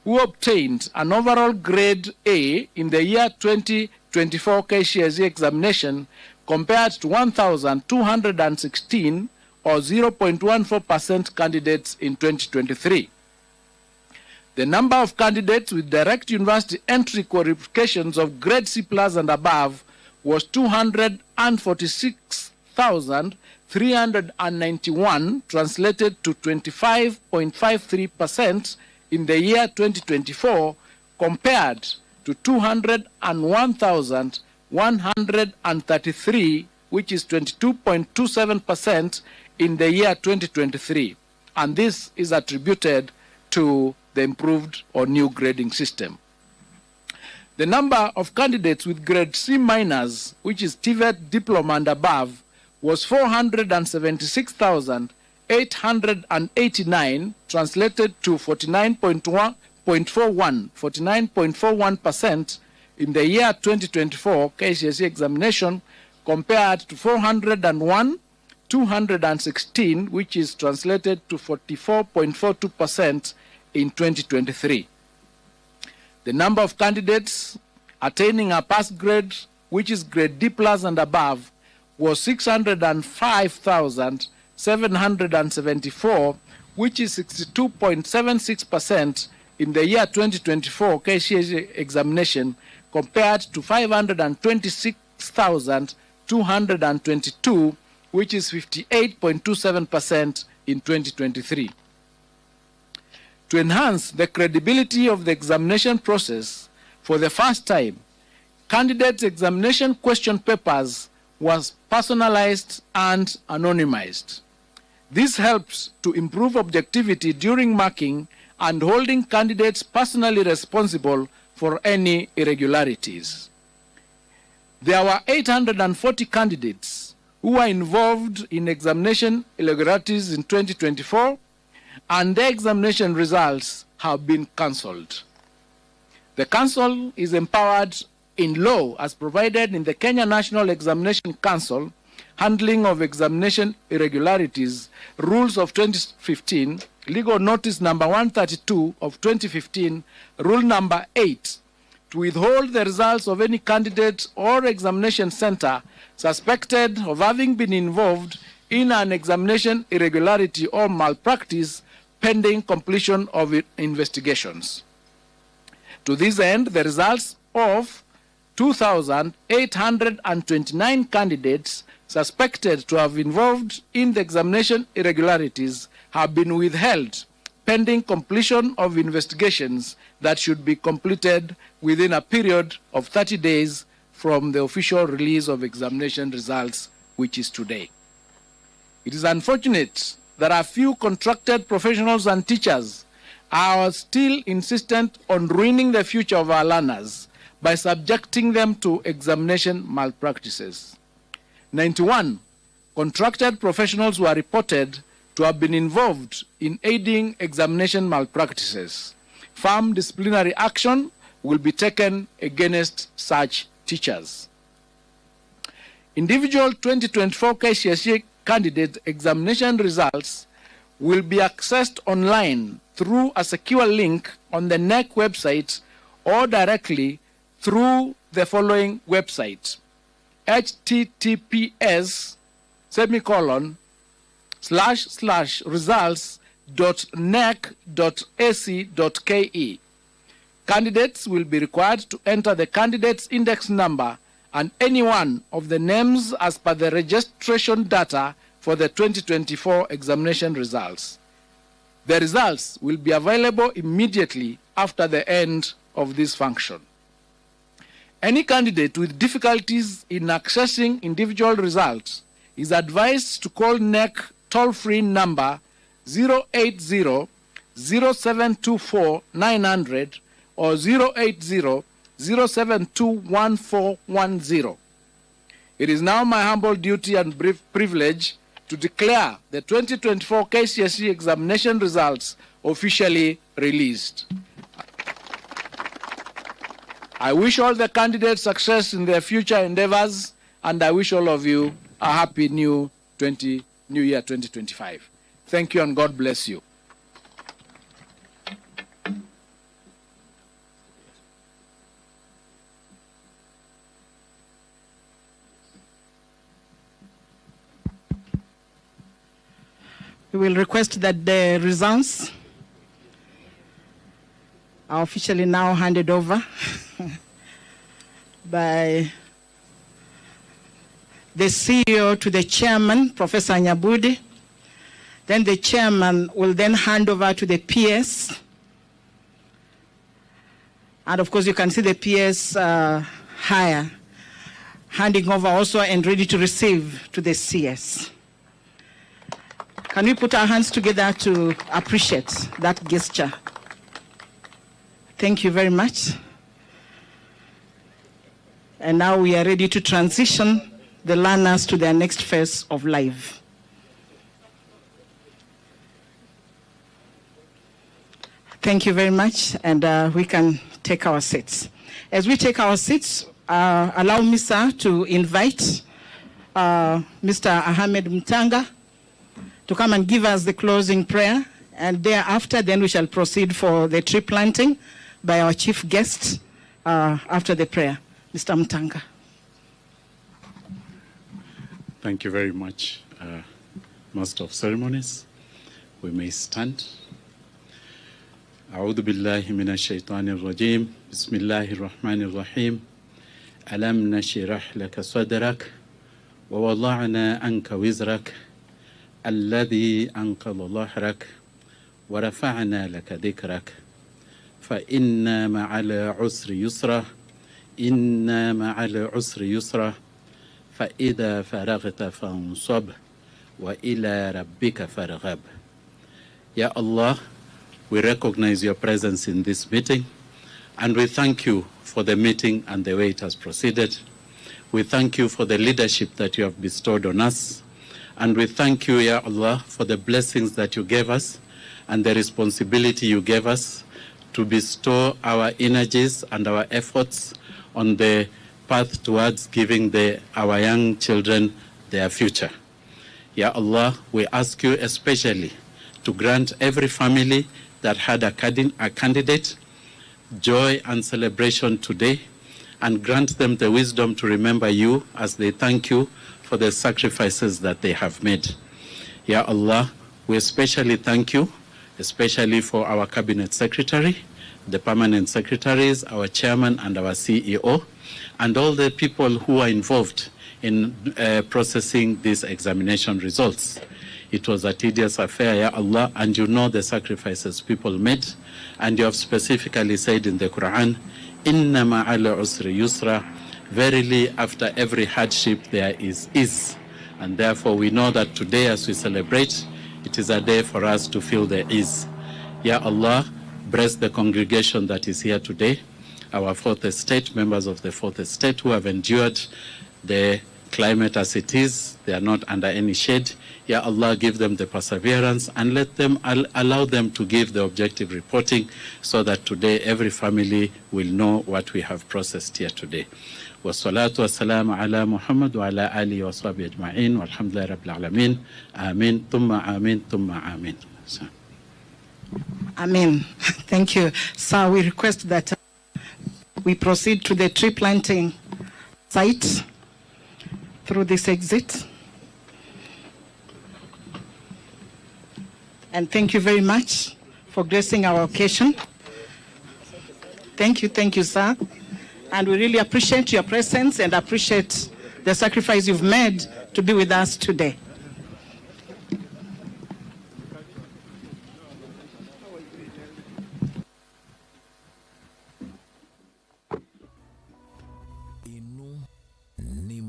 who obtained an overall grade A in the year 2024 KCSE examination compared to 1,216 or 0.14% candidates in 2023. The number of candidates with direct university entry qualifications of grade C+ and above was 246,391, translated to 25.53% in the year 2024, compared to 201,133, which is 22.27% in the year 2023. And this is attributed to the improved or new grading system. The number of candidates with grade C-, which is TVET diploma and above, was 476,889, translated to 49.41% in the year 2024 KCSE examination, compared to 401,216, which is translated to 44.42% in 2023. The number of candidates attaining a pass grade, which is grade D+ and above, was 605,774, which is 62.76% in the year 2024 KCSE examination, compared to 526,222, which is 58.27% in 2023. To enhance the credibility of the examination process, for the first time, candidates' examination question papers was personalized and anonymized. This helps to improve objectivity during marking and holding candidates personally responsible for any irregularities. There were 840 candidates who were involved in examination irregularities in 2024, and their examination results have been cancelled. The Council is empowered in law as provided in the Kenya National Examination Council Handling of Examination Irregularities Rules of 2015, Legal Notice number 132 of 2015, Rule number 8, to withhold the results of any candidate or examination center suspected of having been involved in an examination irregularity or malpractice pending completion of investigations. To this end, the results of 2,829 candidates suspected to have involved in the examination irregularities have been withheld pending completion of investigations that should be completed within a period of 30 days from the official release of examination results, which is today. It is unfortunate that a few contracted professionals and teachers are still insistent on ruining the future of our learners by subjecting them to examination malpractices. 91 contracted professionals were reported to have been involved in aiding examination malpractices. Firm disciplinary action will be taken against such teachers. Individual 2024 KCSE candidate examination results will be accessed online through a secure link on the NEC website or directly through the following website: https://results.nec.ac.ke. Candidates will be required to enter the candidate's index number and any one of the names as per the registration data for the 2024 examination results. The results will be available immediately after the end of this function. Any candidate with difficulties in accessing individual results is advised to call NEC toll-free number 080-0724-900 or 080-072-1410. It is now my humble duty and privilege to declare the 2024 KCSE examination results officially released. I wish all the candidates success in their future endeavors, and I wish all of you a happy new year 2025. Thank you and God bless you. We will request that the results are officially now handed over by the CEO to the chairman, Professor Nyabudi. Then the chairman will then hand over to the PS. And of course, you can see the PS higher, handing over also and ready to receive to the CS. Can we put our hands together to appreciate that gesture? Thank you very much. And now we are ready to transition the learners to their next phase of life. Thank you very much, and we can take our seats. As we take our seats, allow me, sir, to invite Mr. Ahmed Mtanga to come and give us the closing prayer, and thereafter then we shall proceed for the tree planting by our chief guest after the prayer. Mr. Mtanga. Thank you very much, Master of Ceremonies. We may stand. أعوذ بالله من الشيطان الرجيم بسم الله الرحمن الرحيم ألم نشرح لك صدرك ووضعنا عنك وزرك الذي أنقض ظهرك ورفعنا لك ذكرك فإن مع العسر يسرا إن مع العسر يسرا فإذا فرغت فانصب وإلى ربك فارغب. Ya Allah, we recognize your presence in this meeting, and we thank you for the meeting and the way it has proceeded. We thank you for the leadership that you have bestowed on us, and we thank you, Ya Allah, for the blessings that you gave us and the responsibility you gave us to bestow our energies and our efforts on the path towards giving our young children their future. Ya Allah, we ask you especially to grant every family that had a candidate joy and celebration today, and grant them the wisdom to remember you as they thank you for the sacrifices that they have made. Ya Allah, we especially thank you, especially for our cabinet secretary, the permanent secretaries, our chairman and our CEO, and all the people who are involved in processing these examination results. It was a tedious affair, Ya Allah, and you know the sacrifices people made, and you have specifically said in the Quran, Inna ma'al usri yusra, verily after every hardship there is ease. And therefore we know that today as we celebrate, it is a day for us to feel the ease. Ya Allah, bless the congregation that is here today, our fourth estate, members of the fourth estate who have endured the climate as it is. They are not under any shade. Ya Allah, give them the perseverance and let them allow them to give the objective reporting so that today every family will know what we have processed here today. والصلاة والسلام على محمد وعلى آله وصحبه أجمعين والحمد لله رب العالمين آمين ثم آمين ثم آمين. Amen. Thank you. Sir, we request that we proceed to the tree planting site through this exit. And thank you very much for gracing our occasion. Thank you, sir. And we really appreciate your presence and appreciate the sacrifice you've made to be with us today.